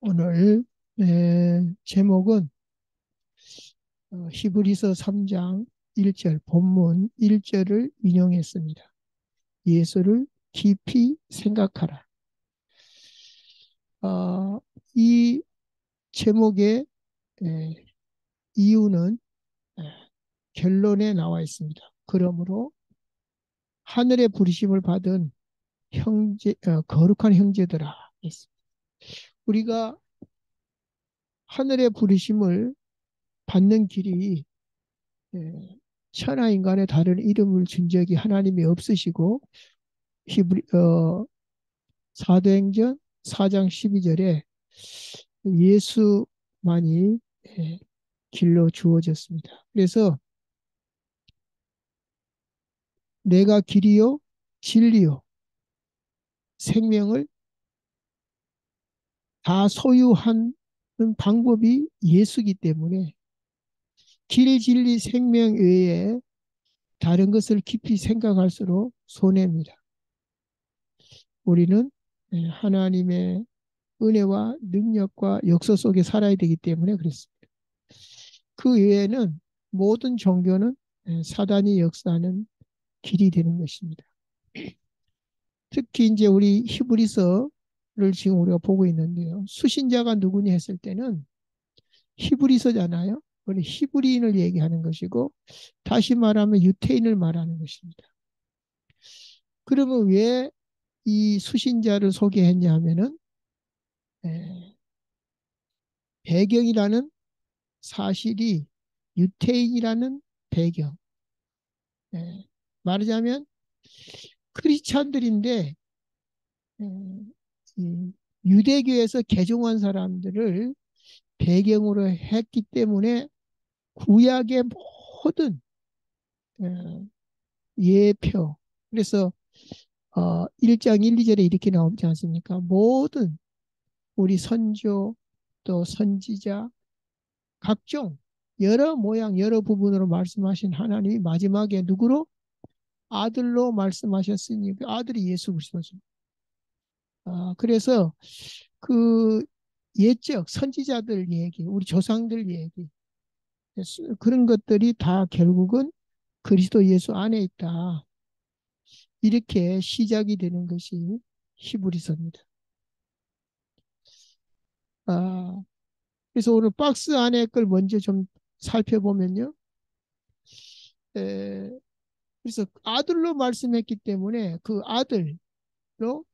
오늘 제목은 히브리서 3장 1절 본문 1절을 인용했습니다. 예수를 깊이 생각하라. 어, 이 제목의 에, 이유는 에, 결론에 나와 있습니다. 그러므로 하늘의 부르심을 받은 거룩한 형제들아 했습니다. 우리가 하늘의 부르심을 받는 길이 천하 인간의 다른 이름을 준 적이 하나님이 없으시고 히브리 사도행전 4장 12절에 예수만이 길로 주어졌습니다. 그래서 내가 길이요 진리요 생명을 다 소유하는 방법이 예수이기 때문에 길 진리 생명 외에 다른 것을 깊이 생각할수록 손해입니다. 우리는 하나님의 은혜와 능력과 역사 속에 살아야 되기 때문에 그렇습니다. 그 외에는 모든 종교는 사단이 역사하는 길이 되는 것입니다. 특히 이제 우리 히브리서를 지금 우리가 보고 있는데요. 수신자가 누구냐 했을 때는 히브리서잖아요. 우리 히브리인을 얘기하는 것이고 다시 말하면 유태인을 말하는 것입니다. 그러면 왜 이 수신자를 소개했냐 하면은 배경이라는 사실이 유태인이라는 배경. 말하자면 크리스찬들인데 이 유대교에서 개종한 사람들을 배경으로 했기 때문에 구약의 모든 어, 예표 그래서 1장 1, 2절에 이렇게 나오지 않습니까? 모든 우리 선조 또 선지자 각종 여러 모양 여러 부분으로 말씀하신 하나님이 마지막에 누구로? 아들로 말씀하셨으니 그 아들이 예수 그리스도죠. 그래서 그 옛적 선지자들 얘기, 우리 조상들 얘기, 그런 것들이 다 결국은 그리스도 예수 안에 있다. 이렇게 시작이 되는 것이 히브리서입니다. 아, 그래서 오늘 박스 안에 걸 먼저 좀 살펴보면요. 에, 그래서 아들로 말씀했기 때문에 그 아들로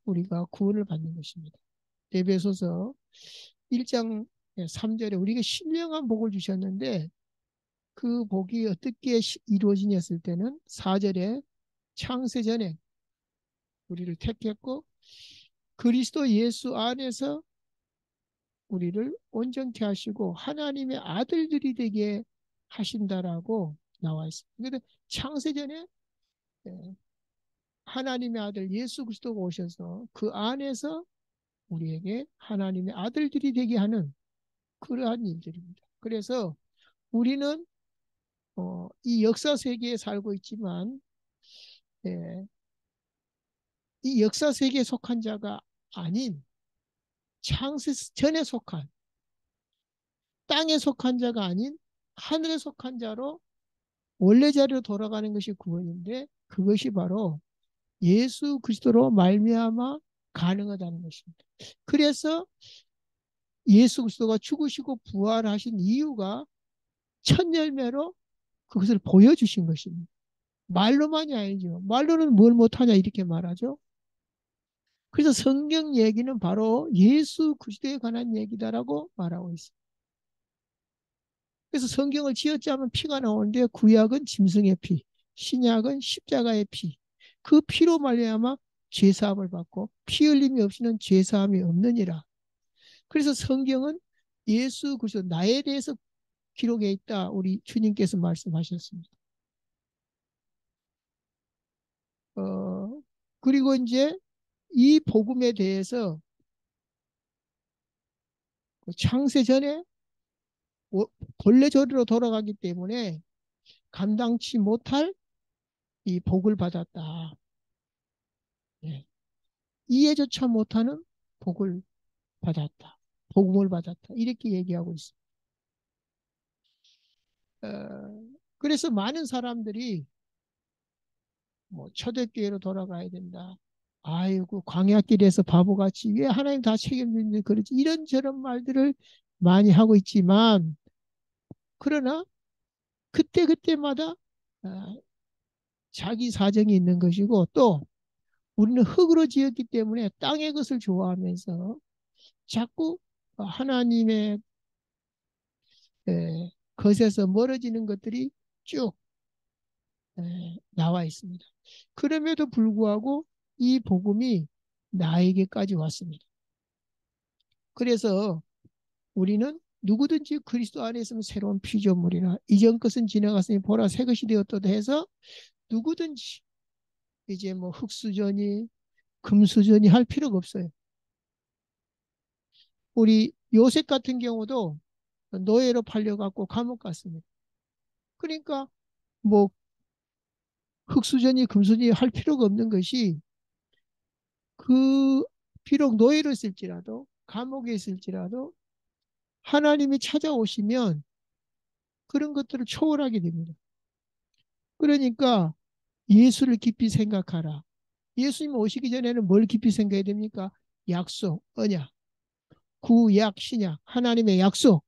우리가 구원을 받는 것입니다. 에베소서 1장 3절에 우리가 신령한 복을 주셨는데 그 복이 어떻게 이루어지냐 했을 때는 4절에 창세전에 우리를 택했고 그리스도 예수 안에서 우리를 온전케 하시고 하나님의 아들들이 되게 하신다라고 나와 있습니다. 그런데 창세전에 하나님의 아들 예수 그리스도가 오셔서 그 안에서 우리에게 하나님의 아들들이 되게 하는 그러한 일들입니다. 그래서 우리는 이 역사 세계에 살고 있지만 예, 이 역사 세계에 속한 자가 아닌 창세 전에 속한 땅에 속한 자가 아닌 하늘에 속한 자로 원래 자리로 돌아가는 것이 구원인데 그것이 바로 예수 그리스도로 말미암아 가능하다는 것입니다. 그래서 예수 그리스도가 죽으시고 부활하신 이유가 첫 열매로 그것을 보여주신 것입니다. 말로만이 아니죠. 말로는 뭘 못하냐 이렇게 말하죠. 그래서 성경 얘기는 바로 예수 그리스도에 관한 얘기다라고 말하고 있습니다. 그래서 성경을 지었자면 피가 나오는데 구약은 짐승의 피, 신약은 십자가의 피. 그 피로 말미암아 죄 사함을 받고 피 흘림이 없이는 죄 사함이 없느니라. 그래서 성경은 예수 그리스도 나에 대해서 기록해 있다. 우리 주님께서 말씀하셨습니다. 어, 그리고 이제 이 복음에 대해서 창세 전에 본래 저리로 돌아가기 때문에 감당치 못할 이 복을 받았다. 예. 이해조차 못하는 복을 받았다. 복음을 받았다. 이렇게 얘기하고 있습니다. 그래서 많은 사람들이 뭐 초대교회로 돌아가야 된다. 아이고 광야길에서 바보같이 왜 하나님 다 책임지는데 그러지 이런저런 말들을 많이 하고 있지만 그러나 그때그때마다 아, 자기 사정이 있는 것이고 또 우리는 흙으로 지었기 때문에 땅의 것을 좋아하면서 자꾸 하나님의 것에서 멀어지는 것들이 쭉 나와 있습니다. 그럼에도 불구하고 이 복음이 나에게까지 왔습니다. 그래서 우리는 누구든지 그리스도 안에 있으면 새로운 피조물이라 이전 것은 지나갔으니 보라 새 것이 되었다 해서 누구든지 이제 뭐 흙수저니 금수저니 할 필요가 없어요. 우리 요셉 같은 경우도 노예로 팔려갖고 감옥 갔습니다. 그러니까 뭐 흙수저니 금수저니 할 필요가 없는 것이 그 비록 노예로 있을지라도 감옥에 있을지라도 하나님이 찾아오시면 그런 것들을 초월하게 됩니다. 그러니까 예수를 깊이 생각하라. 예수님 오시기 전에는 뭘 깊이 생각해야 됩니까? 약속, 언약, 구약, 신약, 하나님의 약속.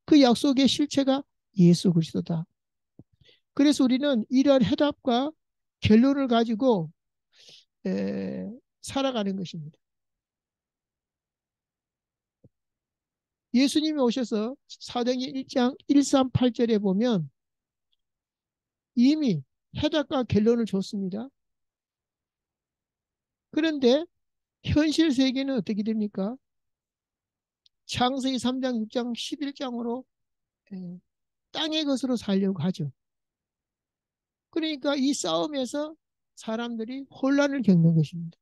그 약속의 실체가 예수 그리스도다. 그래서 우리는 이러한 해답과 결론을 가지고 에, 살아가는 것입니다. 예수님이 오셔서 사도행전 1장 138절에 보면 이미 해답과 결론을 줬습니다. 그런데 현실 세계는 어떻게 됩니까? 창세기 3장, 6장, 11장으로 땅의 것으로 살려고 하죠. 그러니까 이 싸움에서 사람들이 혼란을 겪는 것입니다.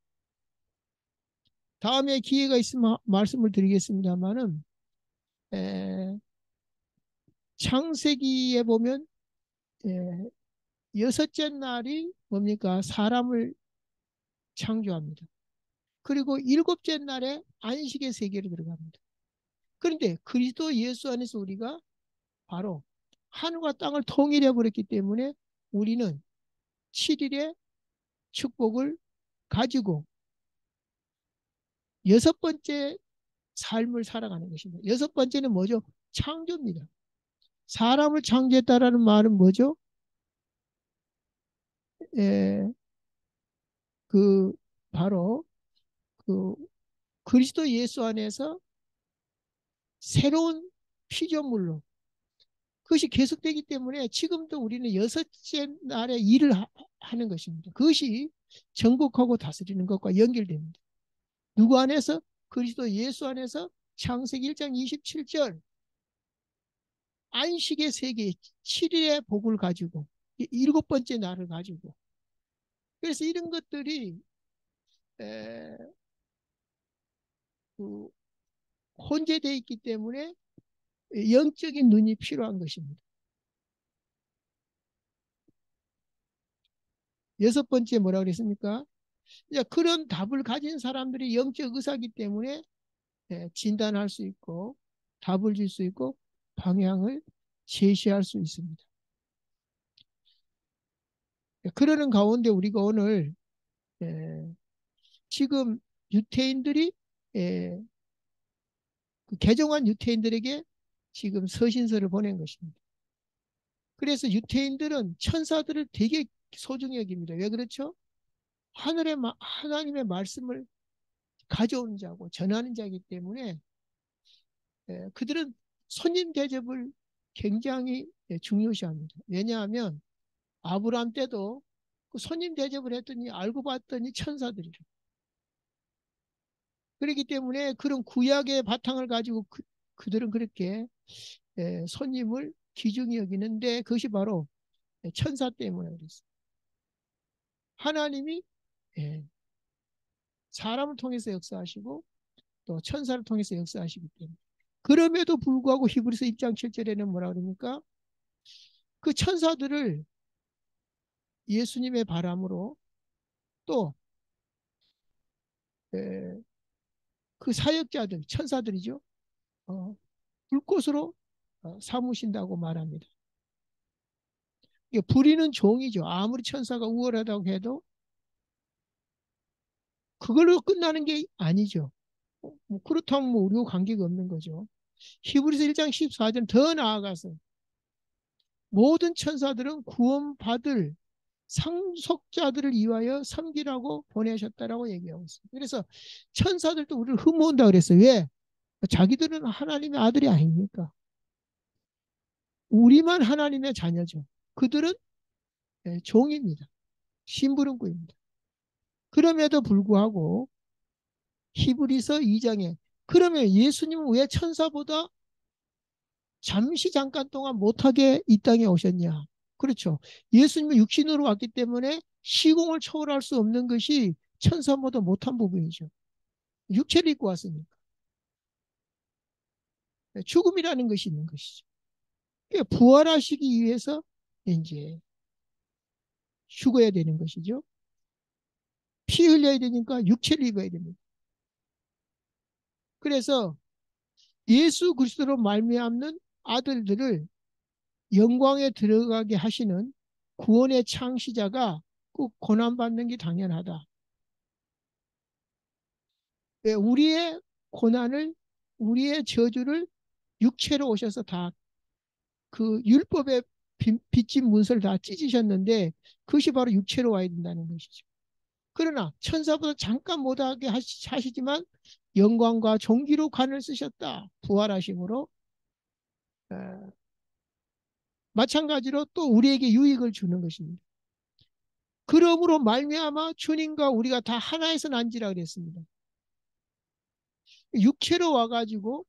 다음에 기회가 있으면 말씀을 드리겠습니다만은 창세기에 보면 에, 여섯째 날이 뭡니까? 사람을 창조합니다. 그리고 일곱째 날에 안식의 세계로 들어갑니다. 그런데 그리스도 예수 안에서 우리가 바로 하늘과 땅을 통일해 버렸기 때문에 우리는 7일의 축복을 가지고 여섯 번째 삶을 살아가는 것입니다. 여섯 번째는 뭐죠? 창조입니다. 사람을 창조했다라는 말은 뭐죠? 에, 그 바로 그 그리스도 예수 안에서 새로운 피조물로 그것이 계속되기 때문에 지금도 우리는 여섯째 날에 일을 하는 것입니다. 그것이 정복하고 다스리는 것과 연결됩니다. 누구 안에서? 그리스도 예수 안에서 창세기 1장 27절 안식의 세계 7일의 복을 가지고 일곱 번째 날을 가지고 그래서 이런 것들이 에, 그 혼재되어 있기 때문에 영적인 눈이 필요한 것입니다. 여섯 번째 뭐라고 그랬습니까? 이제 그런 답을 가진 사람들이 영적 의사이기 때문에 진단할 수 있고 답을 줄 수 있고 방향을 제시할 수 있습니다. 그러는 가운데 우리가 오늘 지금 유태인들이 그 개종한 유태인들에게 지금 서신서를 보낸 것입니다. 그래서 유태인들은 천사들을 되게 소중히 여깁니다. 왜 그렇죠? 하나님의 말씀을 가져오는 자고 전하는 자이기 때문에 그들은 손님 대접을 굉장히 중요시합니다. 왜냐하면 아브라함 때도 그 손님 대접을 했더니 알고 봤더니 천사들이라. 그렇기 때문에 그런 구약의 바탕을 가지고 그들은 그렇게 손님을 귀중히 여기는데 그것이 바로 천사 때문에 그랬어요. 하나님이 사람을 통해서 역사하시고 또 천사를 통해서 역사하시기 때문에 그럼에도 불구하고 히브리서 1장 7절에는 뭐라 그럽니까? 그 천사들을 예수님의 바람으로 또 그 사역자들 천사들이죠. 어, 불꽃으로 삼으신다고 말합니다. 이게 불의는 종이죠. 아무리 천사가 우월하다고 해도 그걸로 끝나는 게 아니죠. 뭐 그렇다면 뭐 우리와 관계가 없는 거죠. 히브리서 1장 14절 더 나아가서 모든 천사들은 구원받을 상속자들을 위하여 섬기라고 보내셨다라고 얘기하고 있습니다. 그래서 천사들도 우리를 흠모은다 그랬어요. 왜? 자기들은 하나님의 아들이 아닙니까? 우리만 하나님의 자녀죠. 그들은 종입니다. 심부름꾼입니다. 그럼에도 불구하고 히브리서 2장에 그러면 예수님은 왜 천사보다 잠시 잠깐 동안 못하게 이 땅에 오셨냐? 그렇죠. 예수님은 육신으로 왔기 때문에 시공을 초월할 수 없는 것이 천사보다 못한 부분이죠. 육체를 입고 왔으니까. 죽음이라는 것이 있는 것이죠. 부활하시기 위해서 이제 죽어야 되는 것이죠. 피 흘려야 되니까 육체를 입어야 됩니다. 그래서 예수 그리스도로 말미암는 아들들을 영광에 들어가게 하시는 구원의 창시자가 꼭 고난받는 게 당연하다. 우리의 고난을, 우리의 저주를 육체로 오셔서 다 그 율법의 빚진 문서를 다 찢으셨는데 그것이 바로 육체로 와야 된다는 것이죠. 그러나 천사보다 잠깐 못하게 하시지만 영광과 존귀로 관을 쓰셨다. 부활하심으로 마찬가지로 또 우리에게 유익을 주는 것입니다. 그러므로 말미암아 주님과 우리가 다 하나에서 난지라 그랬습니다. 육체로 와가지고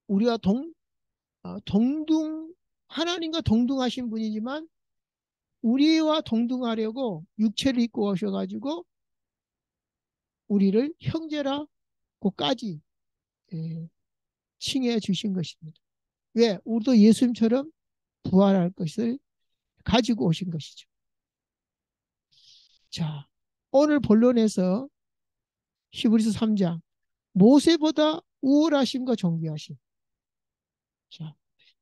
우리가 동등 하나님과 동등하신 분이지만 우리와 동등하려고 육체를 입고 오셔가지고 우리를 형제라고까지 칭해 주신 것입니다. 왜? 우리도 예수님처럼 부활할 것을 가지고 오신 것이죠. 자, 오늘 본론에서 히브리서 3장 모세보다 우월하심과 존귀하심. 자,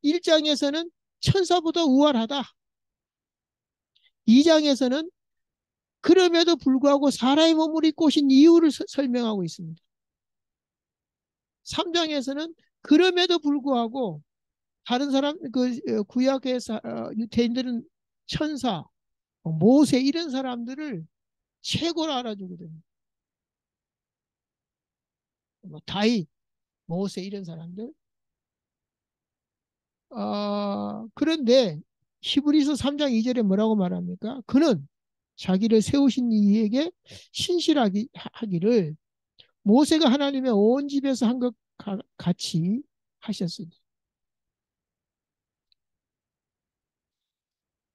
1장에서는 천사보다 우월하다. 2장에서는 그럼에도 불구하고 사람의 몸을 입고 오신 이유를 설명하고 있습니다. 3장에서는 그럼에도 불구하고 다른 사람 그 구약의 유대인들은 천사, 모세 이런 사람들을 최고로 알아주거든요. 뭐 다윗, 모세 이런 사람들. 그런데 히브리서 3장 2절에 뭐라고 말합니까? 그는 자기를 세우신 이에게 신실하기를 모세가 하나님의 온 집에서 한 것 같이 하셨으니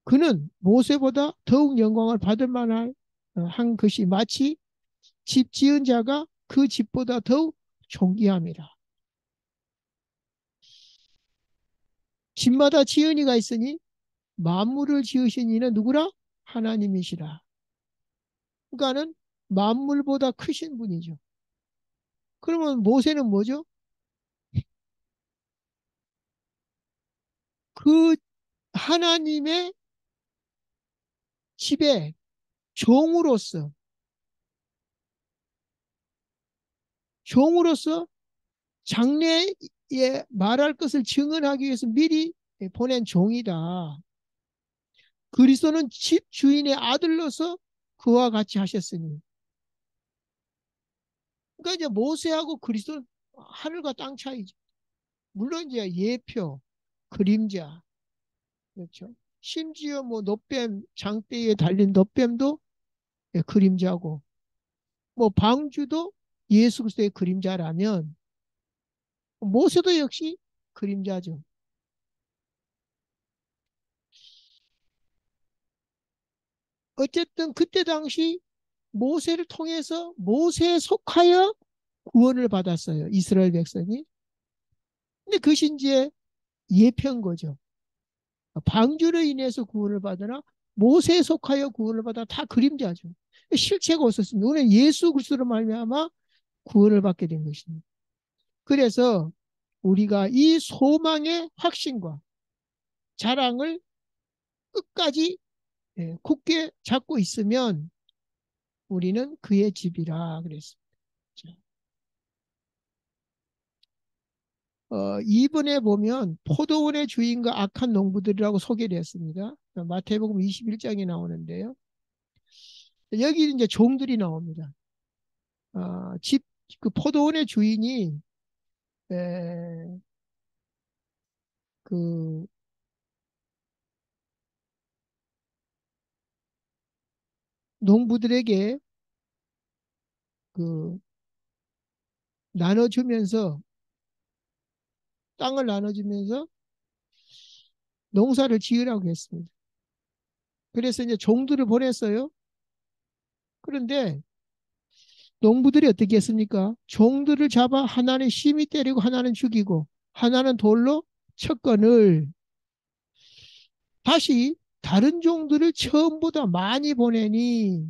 그는 모세보다 더욱 영광을 받을 만한 한 것이 마치 집 지은 자가 그 집보다 더욱 존귀함이라. 집마다 지은 이가 있으니 만물을 지으신 이는 누구라? 하나님이시라. 그러니까는 만물보다 크신 분이죠. 그러면 모세는 뭐죠? 그 하나님의 집에 종으로서 장래에 말할 것을 증언하기 위해서 미리 보낸 종이다. 그리스도는 집 주인의 아들로서 그와 같이 하셨으니. 그러니까 이제 모세하고 그리스도는 하늘과 땅 차이죠. 물론 이제 예표, 그림자, 그렇죠. 심지어 뭐 놋뱀, 장대에 달린 놋뱀도 그림자고, 뭐 방주도 예수 그리스도의 그림자라면 모세도 역시 그림자죠. 어쨌든 그때 당시 모세를 통해서 모세에 속하여 구원을 받았어요. 이스라엘 백성이. 근데 그것이 이제 예표인 거죠. 방주로 인해서 구원을 받으나 모세에 속하여 구원을 받아 다 그림자죠. 실체가 없었습니다. 오늘 예수 그리스도로 말미암아 구원을 받게 된 것입니다. 그래서 우리가 이 소망의 확신과 자랑을 끝까지 굳게 잡고 있으면 우리는 그의 집이라 그랬습니다. 2번에 보면 포도원의 주인과 악한 농부들이라고 소개를 했습니다. 마태복음 21장에 나오는데요. 여기 이제 종들이 나옵니다. 그 포도원의 주인이 에, 그 농부들에게 그 나눠주면서 땅을 나눠주면서 농사를 지으라고 했습니다. 그래서 이제 종들을 보냈어요. 그런데 농부들이 어떻게 했습니까? 종들을 잡아 하나는 심히 때리고 하나는 죽이고 하나는 돌로 쳤건을 다시 다른 종들을 처음보다 많이 보내니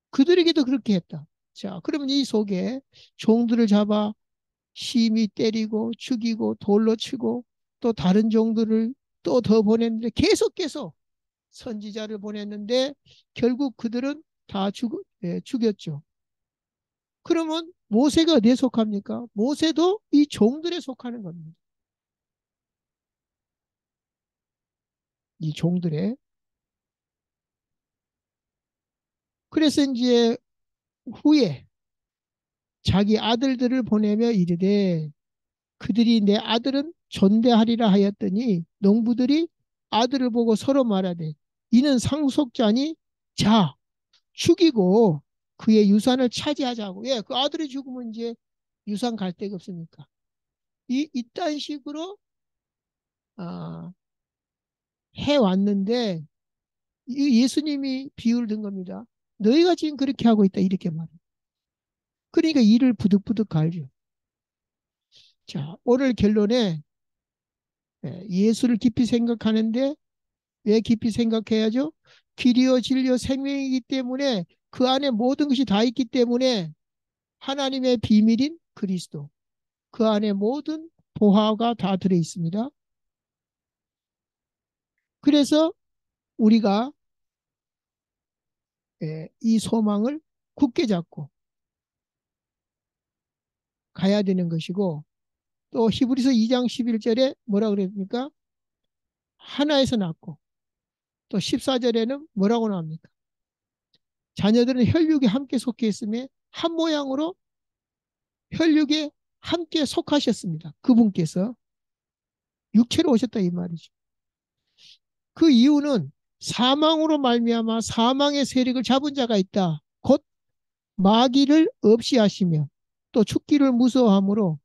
그들에게도 그렇게 했다. 자, 그러면 이 속에 종들을 잡아 심히 때리고 죽이고 돌로 치고 또 다른 종들을 또 더 보냈는데 계속 선지자를 보냈는데 결국 그들은 다 죽였죠. 그러면 모세가 어디에 속합니까? 모세도 이 종들에 속하는 겁니다. 이 종들에. 그래서 이제 후에 자기 아들들을 보내며 이르되 그들이 내 아들은 존대하리라 하였더니 농부들이 아들을 보고 서로 말하되 이는 상속자니 자 죽이고 그의 유산을 차지하자고. 예, 그 아들이 죽으면 이제 유산 갈 데가 없으니까. 이딴 식으로 아, 해왔는데 예수님이 비유를 든 겁니다. 너희가 지금 그렇게 하고 있다 이렇게 말해요. 그러니까 이를 부득부득 갈죠. 자, 오늘 결론에 예수를 깊이 생각하는데 왜 깊이 생각해야죠? 길이요 진리요 생명이기 때문에 그 안에 모든 것이 다 있기 때문에 하나님의 비밀인 그리스도 그 안에 모든 보화가 다 들어 있습니다. 그래서 우리가 이 소망을 굳게 잡고 가야 되는 것이고 또 히브리서 2장 11절에 뭐라 그랬습니까? 하나에서 낳고 또 14절에는 뭐라고 나옵니까? 자녀들은 혈육에 함께 속해 있으며 한 모양으로 혈육에 함께 속하셨습니다. 그분께서 육체로 오셨다 이 말이죠. 그 이유는 사망으로 말미암아 사망의 세력을 잡은 자가 있다. 곧 마귀를 없이 하시며 또 죽기를 무서워하므로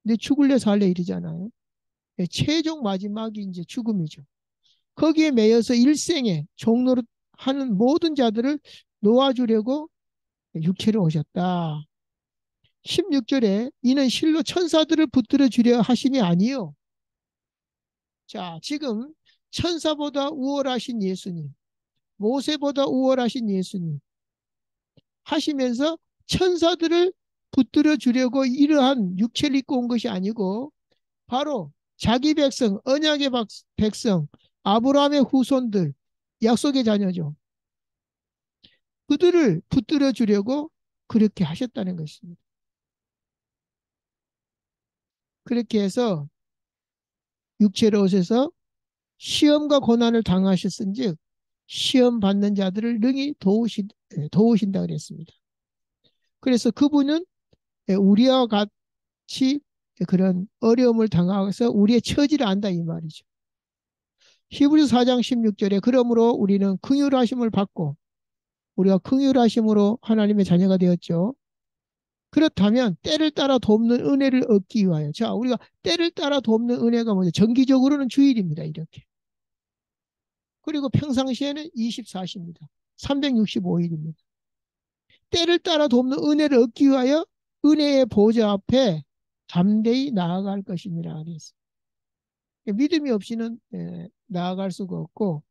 내 죽을래 살래 이러잖아요. 최종 마지막이 이제 죽음이죠. 거기에 매여서 일생에 종로를 하는 모든 자들을 놓아주려고 육체로 오셨다. 16절에 이는 실로 천사들을 붙들어 주려 하심이 아니요. 자, 지금 천사보다 우월하신 예수님, 모세보다 우월하신 예수님 하시면서 천사들을 붙들어 주려고 이러한 육체를 입고 온 것이 아니고 바로 자기 백성, 언약의 백성, 아브라함의 후손들, 약속의 자녀죠. 그들을 붙들어 주려고 그렇게 하셨다는 것입니다. 그렇게 해서 육체로 오셔서 시험과 고난을 당하셨은즉 시험 받는 자들을 능히 도우신다 그랬습니다. 그래서 그분은 우리와 같이 그런 어려움을 당해서 우리의 처지를 안다 이 말이죠. 히브리서 4장 16절에 그러므로 우리는 긍휼하심을 받고 우리가 긍휼하심으로 하나님의 자녀가 되었죠. 그렇다면 때를 따라 돕는 은혜를 얻기 위하여 자 우리가 때를 따라 돕는 은혜가 뭐죠? 정기적으로는 주일입니다. 이렇게. 그리고 평상시에는 24시입니다. 365일입니다. 때를 따라 돕는 은혜를 얻기 위하여 은혜의 보좌 앞에 담대히 나아갈 것입니다. 그래서 믿음이 없이는 나아갈 수가 없고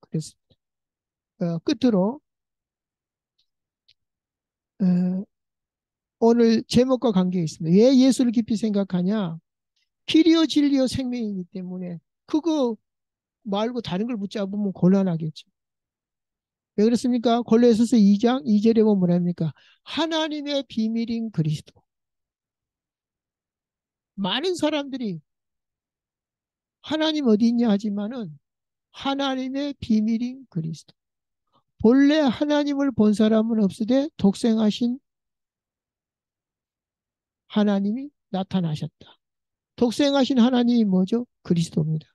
그래서 끝으로 어, 오늘 제목과 관계 있습니다. 왜 예수를 깊이 생각하냐? 길이요 진리요 생명이기 때문에 그거 말고 다른 걸 붙잡으면 곤란하겠죠. 왜 그렇습니까? 골로새서 2장 2절에 보면 뭐랍니까? 하나님의 비밀인 그리스도. 많은 사람들이 하나님 어디 있냐 하지만은 하나님의 비밀인 그리스도. 본래 하나님을 본 사람은 없으되 독생하신 하나님이 나타나셨다. 독생하신 하나님이 뭐죠? 그리스도입니다.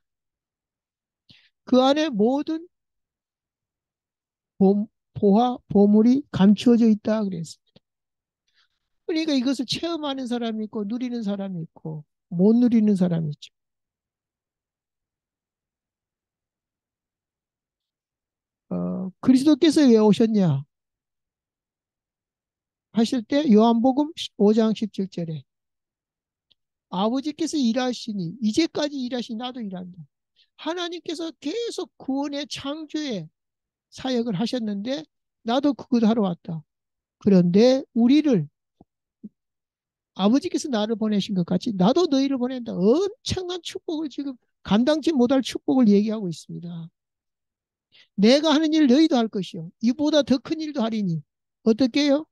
그 안에 모든 보화, 보물이 감추어져 있다 그랬습니다. 그러니까 이것을 체험하는 사람이 있고 누리는 사람이 있고 못 누리는 사람이 있죠. 그리스도께서 왜 오셨냐 하실 때 요한복음 5장 17절에 아버지께서 일하시니 이제까지 일하시니 나도 일한다. 하나님께서 계속 구원의 창조의 사역을 하셨는데 나도 그것 하러 왔다. 그런데 우리를 아버지께서 나를 보내신 것 같이 나도 너희를 보낸다. 엄청난 축복을 지금 감당치 못할 축복을 얘기하고 있습니다. 내가 하는 일 너희도 할 것이요. 이보다 더 큰 일도 하리니. 어떻게 해요?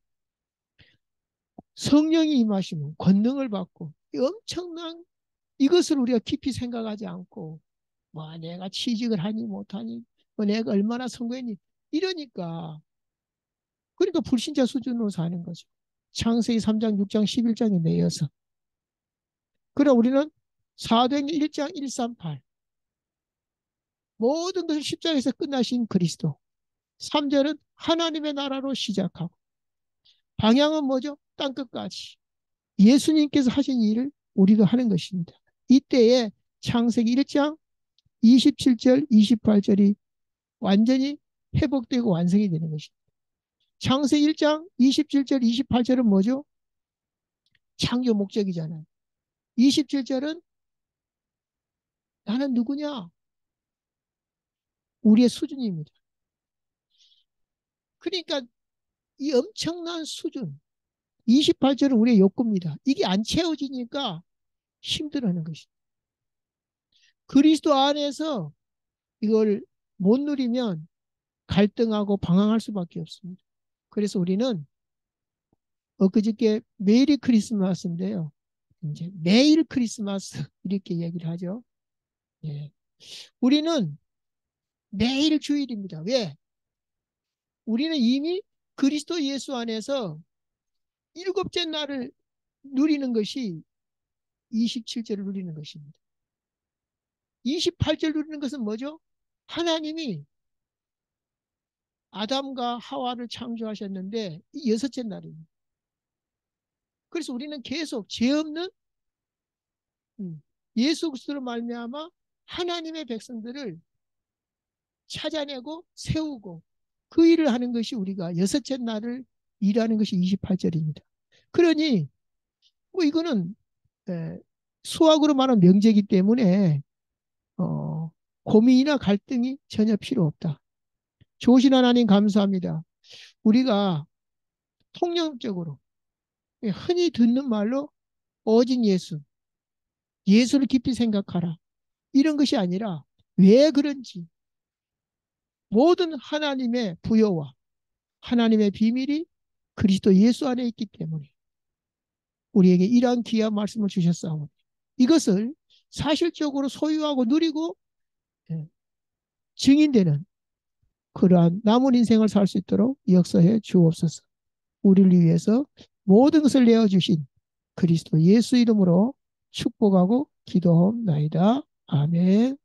성령이 임하시면 권능을 받고 엄청난 이것을 우리가 깊이 생각하지 않고 뭐 내가 취직을 하니 못하니 뭐 내가 얼마나 성공했니 이러니까 그러니까 불신자 수준으로 사는 거죠. 창세기 3장 6장 11장에 매여서 그럼 우리는 사도행전 1장 138 모든 것을 십자가에서 끝나신 그리스도 3절은 하나님의 나라로 시작하고 방향은 뭐죠? 땅끝까지 예수님께서 하신 일을 우리도 하는 것입니다. 이때에 창세기 1장 27절 28절이 완전히 회복되고 완성이 되는 것입니다. 창세기 1장 27절 28절은 뭐죠? 창조 목적이잖아요. 27절은 나는 누구냐? 우리의 수준입니다. 그러니까 이 엄청난 수준 28절은 우리의 욕구입니다. 이게 안 채워지니까 힘들어하는 것입니다. 그리스도 안에서 이걸 못 누리면 갈등하고 방황할 수밖에 없습니다. 그래서 우리는 엊그저께 메리 크리스마스인데요. 이제 매일 크리스마스 이렇게 얘기를 하죠. 예. 우리는 매일 주일입니다. 왜? 우리는 이미 그리스도 예수 안에서 일곱째 날을 누리는 것이 27절을 누리는 것입니다. 28절 누리는 것은 뭐죠? 하나님이 아담과 하와를 창조하셨는데 이 여섯째 날입니다. 그래서 우리는 계속 죄 없는 예수 그리스도로 말미암아 하나님의 백성들을 찾아내고 세우고 그 일을 하는 것이 우리가 여섯째 날을 일하는 것이 28절입니다. 그러니 뭐 이거는 수학으로 말하는 명제이기 때문에 고민이나 갈등이 전혀 필요 없다. 좋으신 하나님 감사합니다. 우리가 통념적으로 흔히 듣는 말로 오직 예수, 예수를 깊이 생각하라. 이런 것이 아니라 왜 그런지 모든 하나님의 부여와 하나님의 비밀이 그리스도 예수 안에 있기 때문에 우리에게 이러한 귀한 말씀을 주셨사오니 이것을 사실적으로 소유하고 누리고 증인되는 그러한 남은 인생을 살 수 있도록 역사해 주옵소서. 우리를 위해서 모든 것을 내어주신 그리스도 예수 이름으로 축복하고 기도하옵나이다. 아멘.